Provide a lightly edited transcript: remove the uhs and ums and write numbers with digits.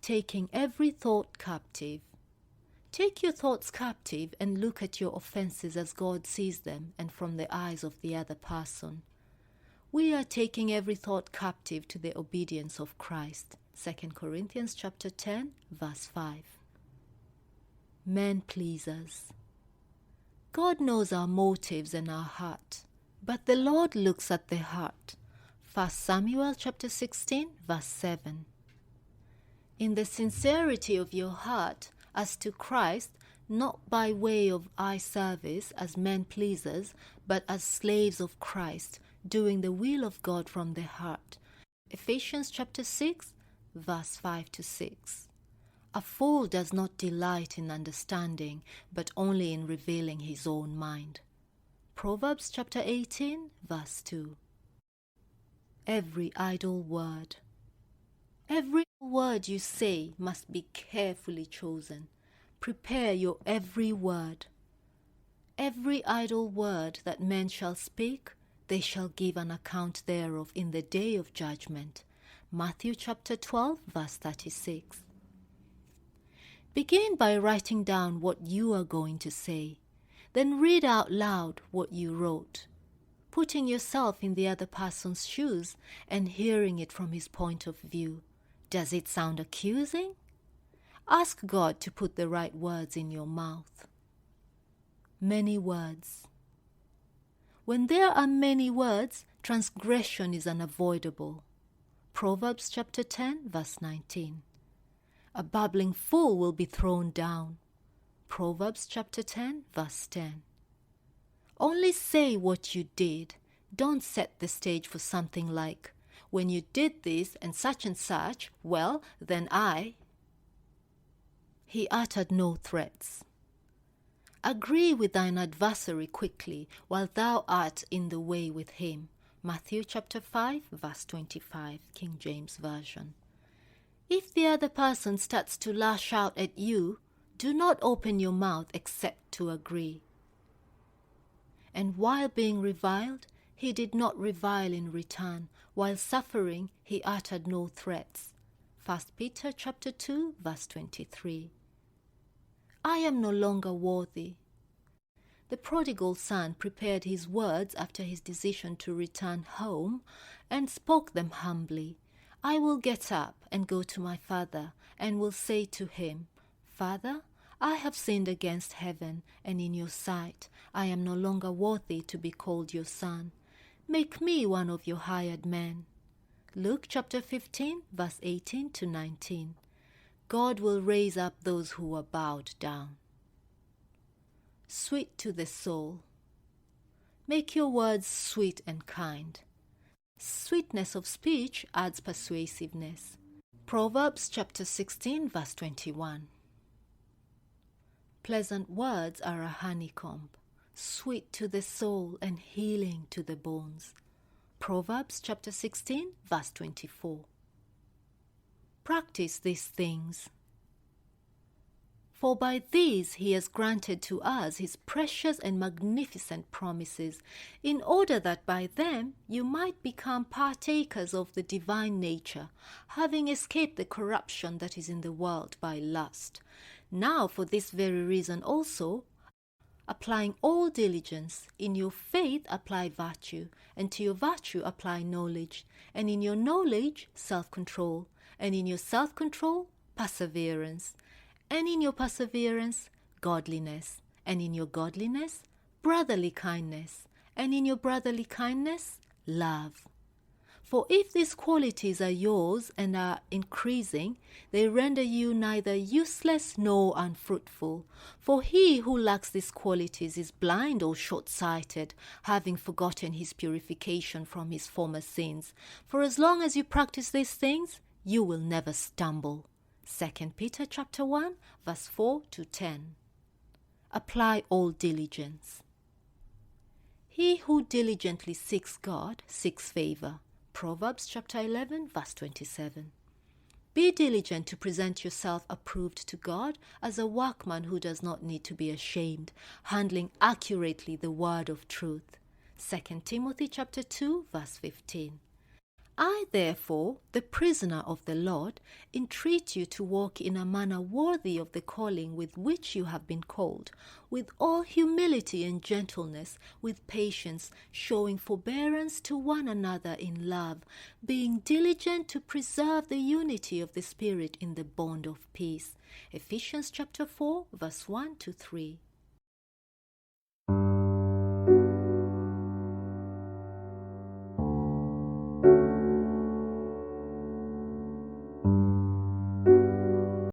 taking every thought captive. Take your thoughts captive and look at your offenses as God sees them and from the eyes of the other person. We are taking every thought captive to the obedience of Christ. 2 Corinthians chapter 10, verse 5. Men pleasers. God knows our motives and our heart, but the Lord looks at the heart. 1 Samuel chapter 16, verse 7. In the sincerity of your heart as to Christ, not by way of eye service as men pleasers, but as slaves of Christ, doing the will of God from the heart. Ephesians chapter 6, verse 5 to 6. A fool does not delight in understanding, but only in revealing his own mind. Proverbs chapter 18, verse 2. Every idle word. Every word you say must be carefully chosen. Prepare your every word. Every idle word that men shall speak, they shall give an account thereof in the day of judgment. Matthew chapter 12, verse 36. Begin by writing down what you are going to say. Then read out loud what you wrote, putting yourself in the other person's shoes and hearing it from his point of view. Does it sound accusing? Ask God to put the right words in your mouth. Many words. When there are many words, transgression is unavoidable. Proverbs chapter 10, verse 19. A babbling fool will be thrown down. Proverbs chapter 10, verse 10. Only say what you did. Don't set the stage for something like, when you did this and such, well, then I. He uttered no threats. Agree with thine adversary quickly, while thou art in the way with him. Matthew chapter 5, verse 25, King James Version. If the other person starts to lash out at you, do not open your mouth except to agree. And while being reviled, he did not revile in return. While suffering, he uttered no threats. 1 Peter chapter 2, verse 23. I am no longer worthy. The prodigal son prepared his words after his decision to return home and spoke them humbly. I will get up and go to my father and will say to him, Father, I have sinned against heaven and in your sight. I am no longer worthy to be called your son. Make me one of your hired men. Luke chapter 15, verse 18 to 19. God will raise up those who are bowed down. Sweet to the soul. Make your words sweet and kind. Sweetness of speech adds persuasiveness. Proverbs chapter 16, verse 21. Pleasant words are a honeycomb, sweet to the soul and healing to the bones. Proverbs chapter 16, verse 24. Practice these things. For by these he has granted to us his precious and magnificent promises, in order that by them you might become partakers of the divine nature, having escaped the corruption that is in the world by lust. Now for this very reason also, applying all diligence, in your faith apply virtue, and to your virtue apply knowledge, and in your knowledge self-control, and in your self-control perseverance, and in your perseverance, godliness, and in your godliness, brotherly kindness, and in your brotherly kindness, love. For if these qualities are yours and are increasing, they render you neither useless nor unfruitful. For he who lacks these qualities is blind or short-sighted, having forgotten his purification from his former sins. For as long as you practice these things, you will never stumble. 2 Peter chapter 1, verse 4 to 10. Apply all diligence. He who diligently seeks God seeks favor. Proverbs chapter 11, verse 27. Be diligent to present yourself approved to God as a workman who does not need to be ashamed, handling accurately the word of truth. 2 Timothy chapter 2, verse 15. I, therefore, the prisoner of the Lord, entreat you to walk in a manner worthy of the calling with which you have been called, with all humility and gentleness, with patience, showing forbearance to one another in love, being diligent to preserve the unity of the Spirit in the bond of peace. Ephesians chapter 4, verse 1 to 3.